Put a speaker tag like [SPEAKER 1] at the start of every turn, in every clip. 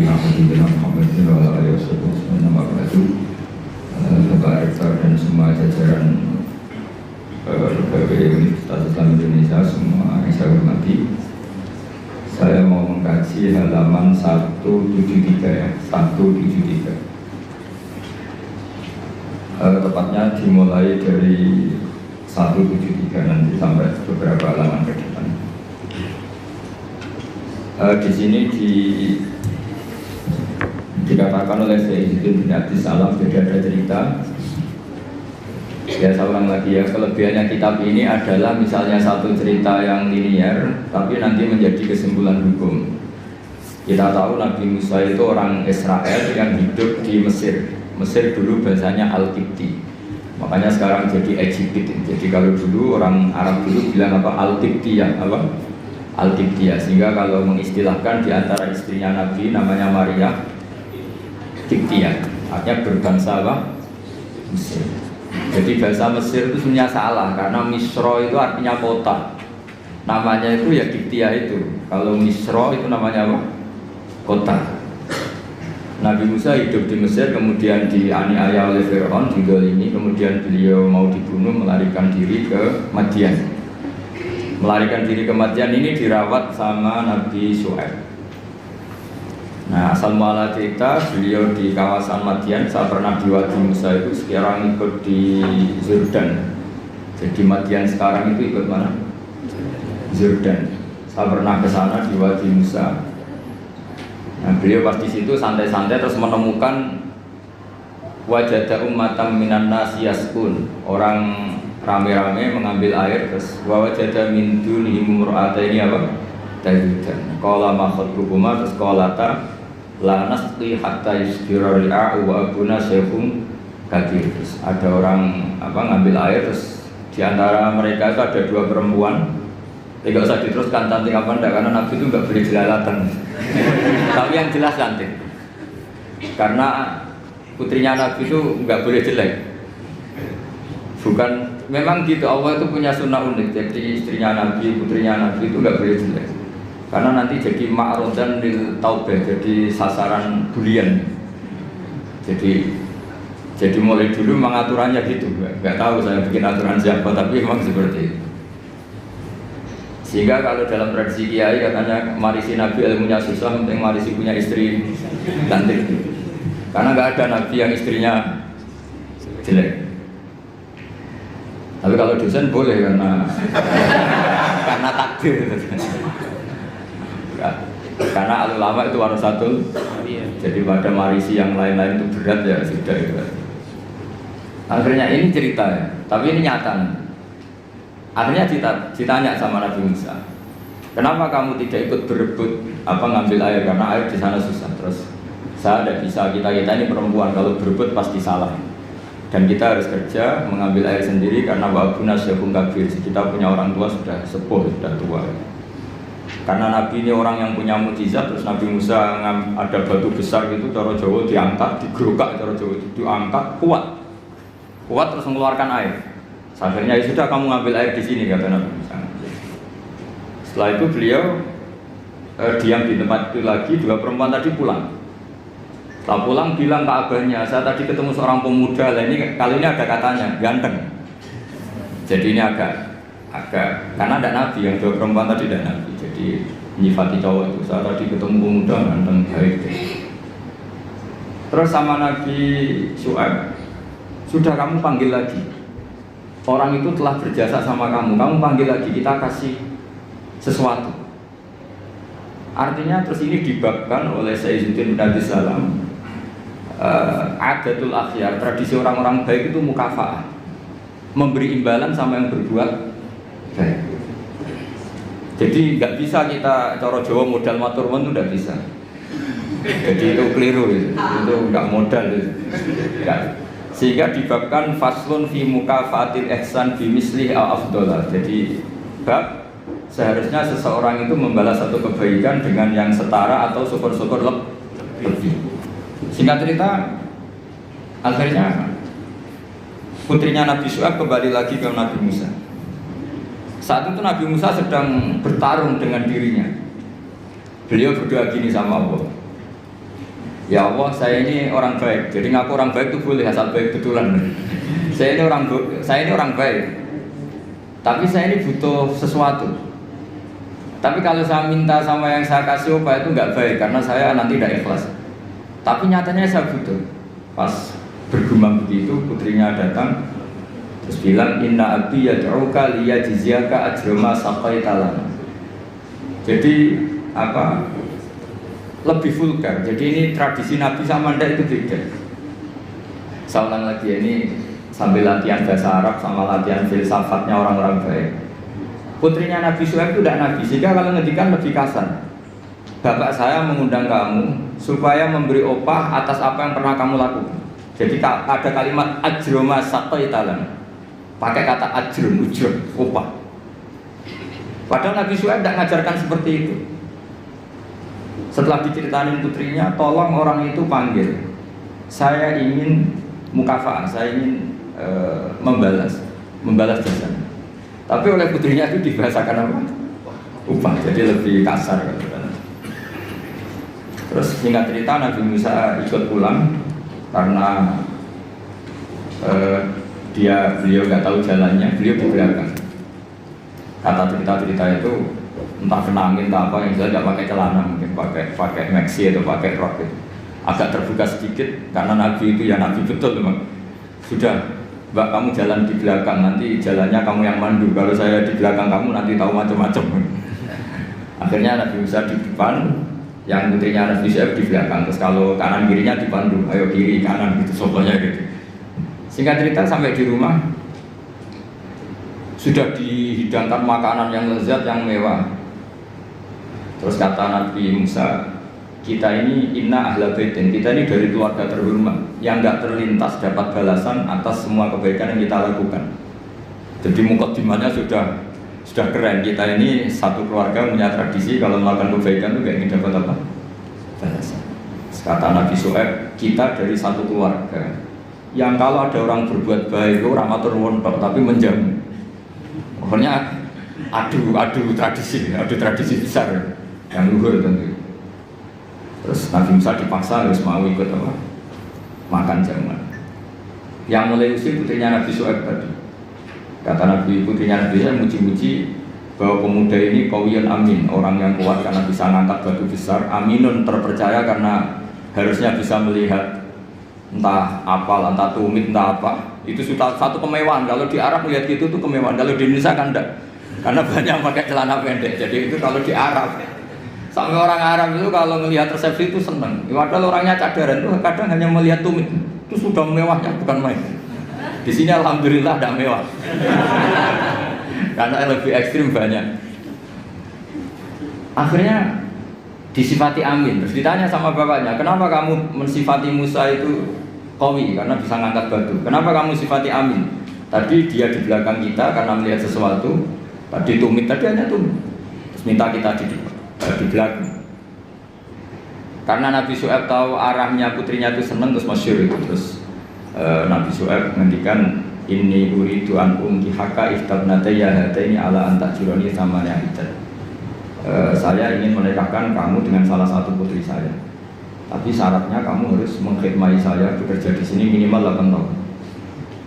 [SPEAKER 1] Nabi Muhammad sallallahu alaihi wasallam Bapak Rektor dan semua jajaran pegawai Universitas Islam Indonesia semua yang saya hormati. Saya mau mengkaji halaman 173 ya, 173. Tepatnya dimulai dari 173 nanti sampai beberapa halaman ke depan. Di sini dikatakan oleh Sayyidina bin Abdis Salam, jadi ada cerita. Ya, saya ulang lagi ya, kelebihannya kitab ini adalah misalnya satu cerita yang linear tapi nanti menjadi kesimpulan hukum. Kita tahu Nabi Musa itu orang Israel yang hidup di Mesir. Mesir dulu bahasanya Al-Qibti, makanya sekarang jadi Egypt. Jadi kalau dulu orang Arab dulu bilang apa? Al-Qibtiyah, apa? Al-Qibtiyah. Sehingga kalau mengistilahkan di antara istrinya Nabi namanya Maria Qibtiyah, artinya berbangsa apa? Mesir. Jadi bahasa Mesir itu sebenarnya salah karena Misro itu artinya kota. Namanya itu ya Qibtiyah itu. Kalau Misro itu namanya apa? Kota. Nabi Musa hidup di Mesir, kemudian dianiaya oleh Fir'aun, didolimi, kemudian beliau mau dibunuh, melarikan diri ke Madian. Melarikan diri ke Madian ini dirawat sama Nabi Syuaib. Nah, asal muala cerita beliau di kawasan Madian. Saya pernah di Wadi Musa itu, sekarang ikut di Jordan. Jadi Madian sekarang itu ikut mana? Jordan. Saya pernah ke sana di Wadi Musa. Nah, beliau pas di situ santai-santai terus menemukan wajada ummatan minan nasi yaskun, orang rame-rame mengambil air, terus wajada min dunihim mur'ataini apa? Tajudan. Qala ma khatbukuma, terus qalata la nasqi hatta yusbira ri'a'u wa abuna syekhum kabir. Terus ada orang apa ngambil air, terus di antara mereka itu ada dua perempuan. Tidak usah diteruskan cantik apa enggak, karena Nabi itu enggak boleh jelalatan. Tapi yang jelas cantik. Karena putrinya Nabi itu enggak boleh jelek. Bukan, memang gitu, Allah itu punya sunnah unik. Jadi istrinya Nabi, putrinya Nabi itu enggak boleh jelek. Karena nanti jadi ma'rodan lil taubah, jadi sasaran bulian. Jadi mulai dulu memang aturannya gitu. Enggak tahu saya bikin aturan siapa, tapi memang seperti itu. Sehingga kalau dalam tradisi kiai katanya marisi Nabi ilmunya susah, penting marisi punya istri cantik. Karena nggak ada Nabi yang istrinya jelek. Tapi kalau dosen boleh karena takdir. Karena ulama itu warasatul. Jadi pada marisi yang lain-lain itu berat ya sudah. Akhirnya ini cerita ya, tapi ini nyata. Akhirnya ditanya sama Nabi Musa, kenapa kamu tidak ikut berebut ngambil air, karena air di sana susah. Terus saya tidak bisa, kita ini perempuan, kalau berebut pasti salah. Dan kita harus kerja mengambil air sendiri karena wabuna syekhum kabir, kita punya orang tua sudah sepuh, sudah tua. Karena Nabi ini orang yang punya mukjizat, terus Nabi Musa ada batu besar gitu, cara Jawa diangkat, digerukak, cara Jawa diangkat, kuat terus mengeluarkan air. Akhirnya ya sudah, kamu ngambil air di sini, kata Nabi Musa. Setelah itu beliau diam di tempat itu lagi. Dua perempuan tadi pulang. Setelah pulang bilang ke abahnya, saya tadi ketemu seorang pemuda, ini kali ini ada katanya ganteng. Jadi ini agak karena ada Nabi, yang dua perempuan tadi ada Nabi. Jadi nyifati cowok itu, saya tadi ketemu pemuda ganteng baik. Terus sama Nabi Syuaib, sudah kamu panggil lagi. Orang itu telah berjasa sama kamu panggil lagi, kita kasih sesuatu. Artinya terus ini dibabkan oleh Sayyidina bin Abdis Salam, adatul akhyar, tradisi orang-orang baik itu mukafa'ah, memberi imbalan sama yang berbuat baik. Jadi nggak bisa kita cara Jawa modal maturun itu nggak bisa. Jadi itu keliru, itu nggak modal itu. Sehingga dibabkan faslun fi mukafaatil ihsan bi misli al-afdhalah. Jadi bab seharusnya seseorang itu membalas satu kebaikan dengan yang setara atau syukur-syukur lebih. Singkat cerita, akhirnya putrinya Nabi Syuaib kembali lagi ke Nabi Musa. Saat itu Nabi Musa sedang bertarung dengan dirinya. Beliau berdoa gini sama Allah, Ya Allah, saya ini orang baik. Jadi ngaku orang baik itu boleh asal baik betulan. Saya ini orang baik. Tapi saya ini butuh sesuatu. Tapi kalau saya minta sama yang saya kasih upah itu nggak baik karena saya nanti tidak ikhlas. Tapi nyatanya saya butuh. Pas bergumam begitu, putrinya datang terus bilang inna abdi yad'uka liyajziyaka ajrama saqaita lana. Jadi apa? Lebih vulgar. Jadi ini tradisi Nabi sama ndak itu beda. Saya ulang lagi, ini sambil latihan bahasa Arab sama latihan filsafatnya orang-orang baik. Putrinya Nabi Syuaib itu tidak Nabi, sehingga kalau ngedikan lebih kasar. Bapak saya mengundang kamu supaya memberi upah atas apa yang pernah kamu lakukan. Jadi ada kalimat ajroma saqaita lana. Pakai kata ajrun, ujur, upah. Padahal Nabi Syuaib tidak mengajarkan seperti itu. Setelah diceritain putrinya, tolong orang itu panggil. Saya ingin mukafa'ah, saya ingin membalas jasa. Tapi oleh putrinya itu dibahasakan apa? Upah, jadi lebih kasar. Terus singkat cerita Nabi Musa ikut pulang karena beliau nggak tahu jalannya, beliau di belakang. Kata cerita itu entah kena angin entah apa, yang jelas nggak pakai celana, mungkin pakai maxi atau pakai rok gitu. Agak terbuka sedikit karena Nabi itu ya Nabi betul memang. Sudah, Mbak, kamu jalan di belakang, nanti jalannya kamu yang mandu. Kalau saya di belakang kamu nanti tahu macam-macam. Akhirnya Nabi Musa di depan, yang putrinya Nabi Syuaib di belakang. Terus kalau kanan kirinya dipandu, ayo kiri kanan gitu, soalnya gitu. Singkat cerita sampai di rumah sudah dihidangkan makanan yang lezat, yang mewah. Terus kata Nabi Musa, kita ini inna ahla baitin, kita ini dari keluarga terhormat yang nggak terlintas dapat balasan atas semua kebaikan yang kita lakukan. Jadi mukadimahnya sudah keren. Kita ini satu keluarga punya tradisi kalau melakukan kebaikan itu nggak ingin dapat apa? Balasan. Kata Nabi Syuaib, kita dari satu keluarga yang kalau ada orang berbuat baik itu ramatur wontok tapi menjamin. Pokoknya adu tradisi besar yang luhur tentu. Terus Nabi Musa dipaksa harus mau ikut apa? Makan jamuan. Yang mulai usir putrinya Nabi Syuaib tadi. Kata Nabi, putrinya Nabi Syuaib muji-muji bahwa pemuda ini qawiyun amin, orang yang kuat karena bisa ngangkat batu besar, aminun terpercaya karena harusnya bisa melihat entah apal, entah tumit, entah apa. Itu sudah satu kemewahan. Kalau di Arab melihat gitu tuh kemewahan. Kalau di Indonesia kan enggak. Karena banyak pakai celana pendek. Jadi itu kalau di Arab. Sampai orang Arab itu kalau melihat resepsi itu senang. Padahal orangnya cadaran tuh kadang hanya melihat tumit. Itu sudah mewahnya, bukan main. Di sini alhamdulillah tidak mewah. Karena lebih ekstrim banyak. Akhirnya disifati amin. Terus ditanya sama bapaknya, kenapa kamu mensifati Musa itu qawi karena bisa ngangkat batu? Kenapa kamu sifati amin? Tadi dia di belakang kita karena melihat sesuatu. Tadi tumit, tadi hanya tumit. Terus minta kita di belakang. Karena Nabi Syuaib tahu arahnya putrinya itu senang, terus masyhur itu. Terus Nabi Syuaib menghentikan inni uridu an unkihaka iftabnataya hataini ala antajurani samanya hidat. Saya ingin menikahkan kamu dengan salah satu putri saya. Tapi syaratnya kamu harus mengkhidmati saya bekerja di sini minimal 8 tahun.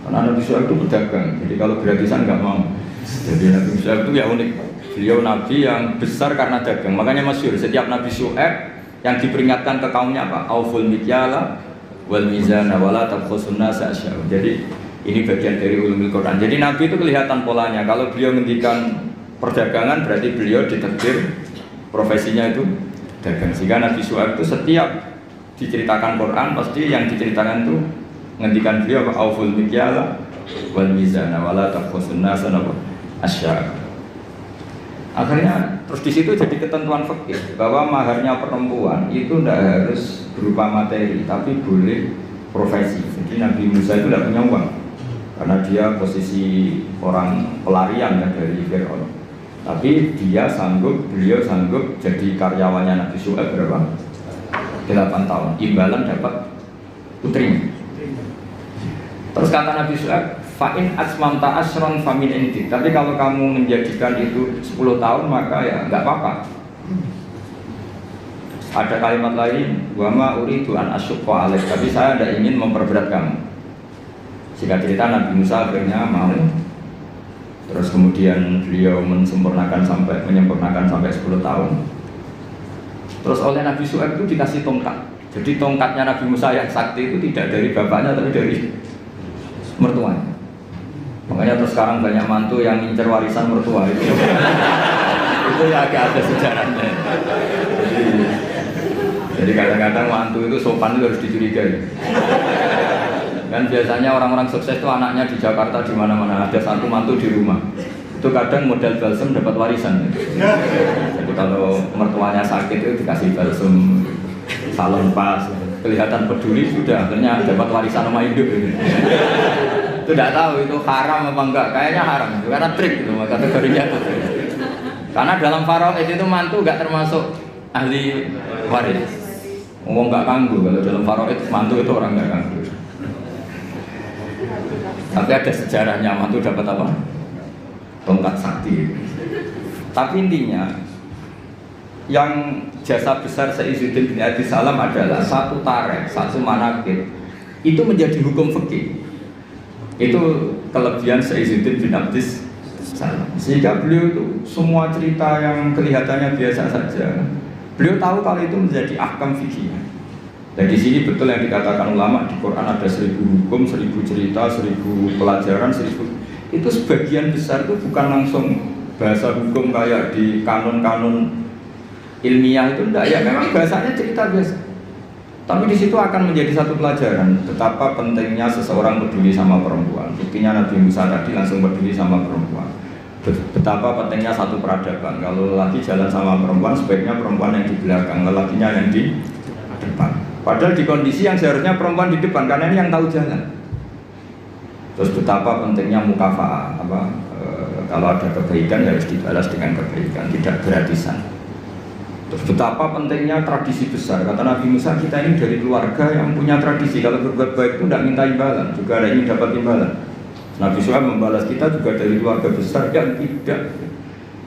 [SPEAKER 1] Karena Nabi Syuaib itu pedagang, jadi kalau gratisan nggak mau. Jadi Nabi Syuaib itu ya unik. Beliau Nabi yang besar karena dagang. Makanya masyhur setiap Nabi Syuaib yang diperingatkan ke kaumnya apa? Auful mikyala wal mizana wala tabkhusun nasa asya'u. Jadi ini bagian dari ulumul Quran. Jadi Nabi itu kelihatan polanya. Kalau beliau ngendikan perdagangan berarti beliau ditakdir profesinya itu dagang. Sehingga Nabi Syuaib itu setiap diceritakan Quran pasti yang diceritakan itu ngendikan beliau apa? Auful mikyala wal mizana wala tabkhusun nasa asya'u. Akhirnya terus di situ jadi ketentuan fikih bahwa maharnya perempuan itu tidak harus berupa materi tapi boleh profesi. Jadi Nabi Musa itu tidak punya uang karena dia posisi orang pelarian ya dari Fir'aun. Tapi beliau sanggup jadi karyawannya Nabi Syuaib berapa? 8 tahun. Imbalan dapat putrinya. Terus kata Nabi Syuaib, fa'in asmanta asron famin inti. Tapi kalau kamu menjadikan itu 10 tahun maka ya nggak apa-apa. Ada kalimat lain, wa ma uridu an asyqa alaik, tapi saya tidak ingin memperberat kamu. Jika cerita Nabi Musa akhirnya mau, terus kemudian beliau menyempurnakan sampai 10 tahun. Terus oleh Nabi Syuaib itu dikasih tongkat. Jadi tongkatnya Nabi Musa yang sakti itu tidak dari bapaknya tapi dari mertuanya. Makanya terus sekarang banyak mantu yang ngincer warisan mertua itu. Itu ya agak ada sejarahnya. Jadi kadang-kadang mantu itu sopan itu harus dicurigai. Kan biasanya orang-orang sukses itu anaknya di Jakarta di mana-mana ada satu mantu di rumah. Itu kadang modal balsem dapat warisan. Jadi kalau mertuanya sakit itu dikasih balsem, salon pas, kelihatan peduli sudah akhirnya dapat warisan sama hidup. Itu tidak tahu itu haram apa enggak, kayaknya haram karena trik gitu kategorinya itu. Karena dalam faraid itu mantu enggak termasuk ahli waris. Ngomong enggak kanggu kalau dalam faraid mantu itu orang enggak kanggu. Tapi ada sejarahnya mantu dapat apa? Tongkat sakti. Tapi intinya yang jasa besar Sayyidina bin Abi Salam adalah satu tarikh, satu manaqib itu menjadi hukum fikih. Itu kelebihan Sayyidina bin Abi Salam. Sehingga beliau itu semua cerita yang kelihatannya biasa saja, beliau tahu kalau itu menjadi ahkam fikih. Dan di sini betul yang dikatakan ulama di Quran ada 1000 hukum, 1000 cerita, 1000 pelajaran, 1000 itu sebagian besar itu bukan langsung bahasa hukum kayak di kanon-kanon ilmiah itu enggak ya, memang bahasanya cerita biasa. Tapi di situ akan menjadi satu pelajaran betapa pentingnya seseorang peduli sama perempuan. Buktinya Nabi Musa tadi langsung peduli sama perempuan. Betapa pentingnya satu peradaban. Kalau lelaki jalan sama perempuan, sebaiknya perempuan yang di belakang, lelakinya yang di depan. Padahal di kondisi yang seharusnya perempuan di depan karena ini yang tahu jalan. Terus betapa pentingnya mukafa'ah, kalau ada kebaikan harus dibalas dengan kebaikan, tidak gratisan. Terus betapa pentingnya tradisi besar. Kata Nabi Musa, kita ini dari keluarga yang punya tradisi. Kalau berbuat baik itu tidak minta imbalan, juga ada ingin dapat imbalan. Nabi Syuaib membalas kita juga dari keluarga besar yang tidak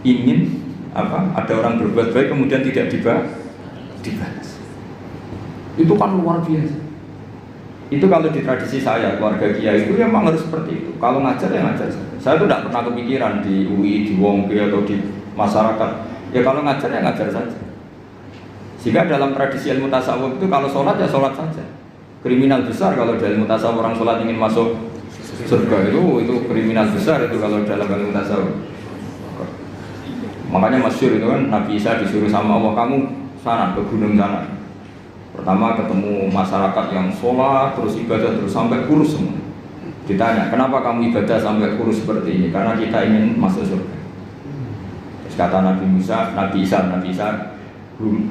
[SPEAKER 1] ingin ada orang berbuat baik kemudian tidak dibalas. Itu kan luar biasa. Itu kalau di tradisi saya, keluarga kiai itu ya memang harus seperti itu. Kalau ngajar ya ngajar saja. Saya tuh tidak pernah kepikiran di UI, di Wongke atau di masyarakat. Ya kalau ngajar ya ngajar saja. Sehingga dalam tradisi ilmu tasawuf itu kalau sholat ya sholat saja. Kriminal besar kalau dalam ilmu tasawuf orang sholat ingin masuk surga itu kriminal besar itu kalau dalam ilmu tasawuf. Makanya masyhur itu kan Nabi Isa disuruh sama Allah, kamu sana ke gunung sana. Pertama ketemu masyarakat yang sholat, terus ibadah, terus sampai kurus semua. Ditanya, kenapa kamu ibadah sampai kurus seperti ini? Karena kita ingin masuk surga. Terus kata Nabi Isa,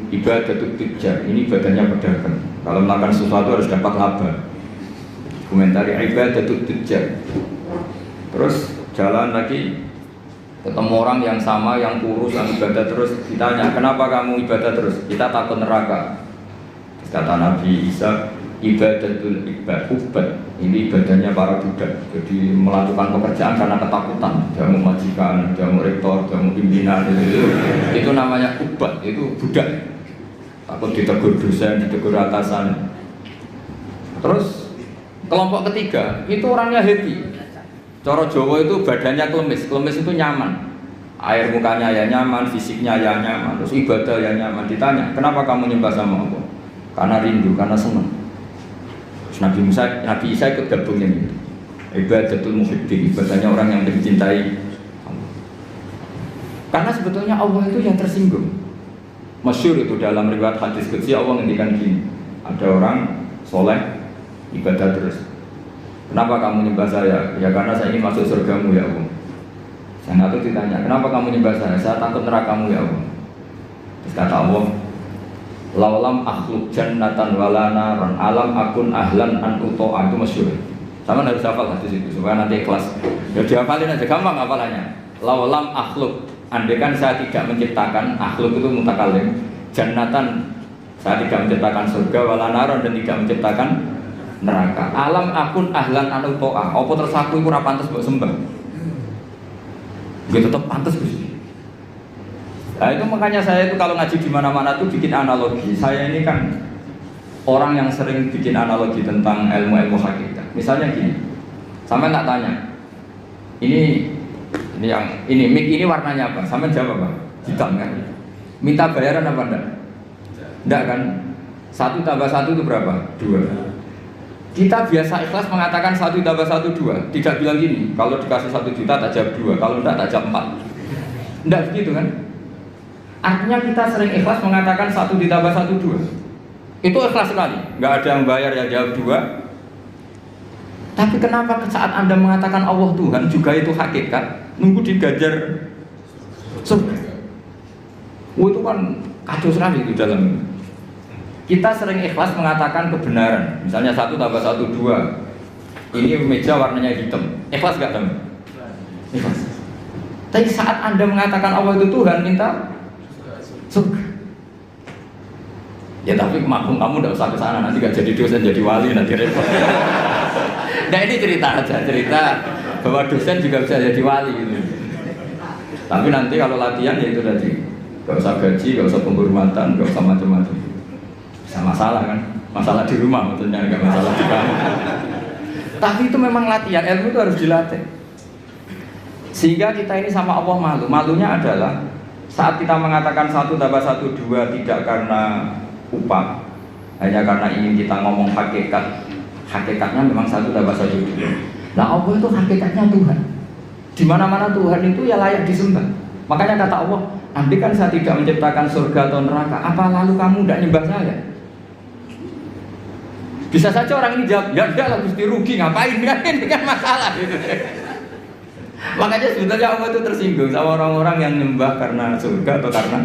[SPEAKER 1] ibadah itu tujar, ini ibadahnya pedagang. Kalau melakukan sesuatu harus dapat laba. Komentari ibadah itu tujar. Terus jalan lagi, ketemu orang yang sama, yang kurus, yang ibadah terus. Ditanya, kenapa kamu ibadah terus? Kita takut neraka. Kata Nabi Isa, ibadatul ubat, ini ibadahnya para budak. Jadi melakukan pekerjaan karena ketakutan. Jamu majikan, jamu rektor, jamu pimpinan itu namanya ubat, itu budak. Takut ditegur dosen, ditegur atasan. Terus kelompok ketiga itu orangnya happy. Coro Jawa itu badannya klemis, klemis itu nyaman. Air mukanya ya nyaman, fisiknya ya nyaman, terus ibadah ya nyaman. Ditanya, kenapa kamu nyembah sama Allah? Karena rindu, karena senang. Nabi Isa ikut gabungin itu. Ibadatul muhibbin, ibadahnya orang yang mencintai Allah. Karena sebetulnya Allah itu yang tersinggung. Masyhur itu dalam riwayat hadis qudsi Allah ngendikan gini. Ada orang soleh ibadah terus. Kenapa kamu nyembah saya? Ya karena saya ingin masuk surgamu ya Allah. Yang satu ditanya, kenapa kamu nyembah saya? Saya takut nerakamu ya Allah. Terus kata Allah, laulam akhluk jannatan wala naran alam akun ahlan an uto'a, itu masyhur. Sama harus hafal hadis itu supaya nanti kelas. Ya dihafalin aja, gampang hafalannya. Laulam akhluk, andaikan saya tidak menciptakan, akhluk itu mutakalim, jannatan, saya tidak menciptakan surga wala naran dan tidak menciptakan neraka. Alam akun ahlan an uto'a, apa terus aku itu ora pantes mbok sembah. Gue tetap pantes Gusti. Nah itu makanya saya itu kalau ngaji di mana-mana tuh bikin analogi. Saya ini kan orang yang sering bikin analogi tentang ilmu-ilmu hakikat. Misalnya gini, sampai tak tanya, ini mic ini warnanya apa? Sampai jawab apa? Hitam kan? Minta bayaran apa enggak? Enggak kan? 1 tambah 1 itu berapa? 2. Kita biasa ikhlas mengatakan 1 tambah 1 2. Tidak bilang gini, kalau dikasih 1 juta tak jawab 2, kalau enggak tak jawab 4. Enggak begitu kan? Artinya kita sering ikhlas mengatakan 1 ditambah 1 2. Itu ikhlas sekali, enggak ada yang bayar yang jawab 2. Tapi kenapa saat Anda mengatakan Allah Tuhan juga itu hakikat, nunggu digajar surga? Itu kan kacau sekali di dalam. Kita sering ikhlas mengatakan kebenaran. Misalnya 1 tambah 1 2. Ini meja warnanya hitam. Ikhlas gak teman? Ikhlas. Tapi saat Anda mengatakan Allah itu Tuhan, minta surga. Ya tapi maklum kamu tidak usah ke sana, nanti gak jadi dosen jadi wali nanti repot. Nah ini cerita aja, cerita bahwa dosen juga bisa jadi wali gitu. Tapi nanti kalau latihan ya itu tadi, gak usah gaji, gak usah penghormatan, gak usah macam-macam. Bisa masalah kan, masalah di rumah maksudnya, gak masalah di kamar. Tapi itu memang latihan, ilmu itu harus dilatih. Sehingga kita ini sama Allah malu. Malunya adalah saat kita mengatakan 1 tambah 1 2 tidak karena upah, hanya karena ingin kita ngomong hakikat. Hakikatnya memang 1 tambah 1 2. Nah Allah itu hakikatnya Tuhan. Di mana-mana Tuhan itu ya layak disembah. Makanya kata Allah, andai kan saya tidak menciptakan surga atau neraka, apa lalu kamu tidak nyembah saya? Bisa saja orang ini jawab, ya enggak lah Gusti, rugi ngapain kan, ini kan masalah gitu. Makanya sebetulnya Allah itu tersinggung sama orang-orang yang nyembah karena surga atau karena.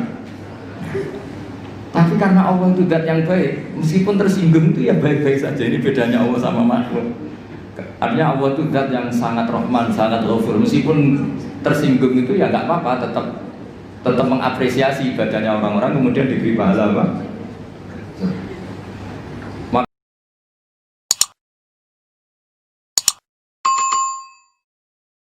[SPEAKER 1] Tapi karena Allah itu zat yang baik, meskipun tersinggung itu ya baik-baik saja. Ini bedanya Allah sama makhluk. Artinya Allah itu zat yang sangat Rahman, sangat Ghafur. Meskipun tersinggung itu ya nggak apa-apa, tetap mengapresiasi ibadahnya orang-orang, kemudian diberi pahala apa?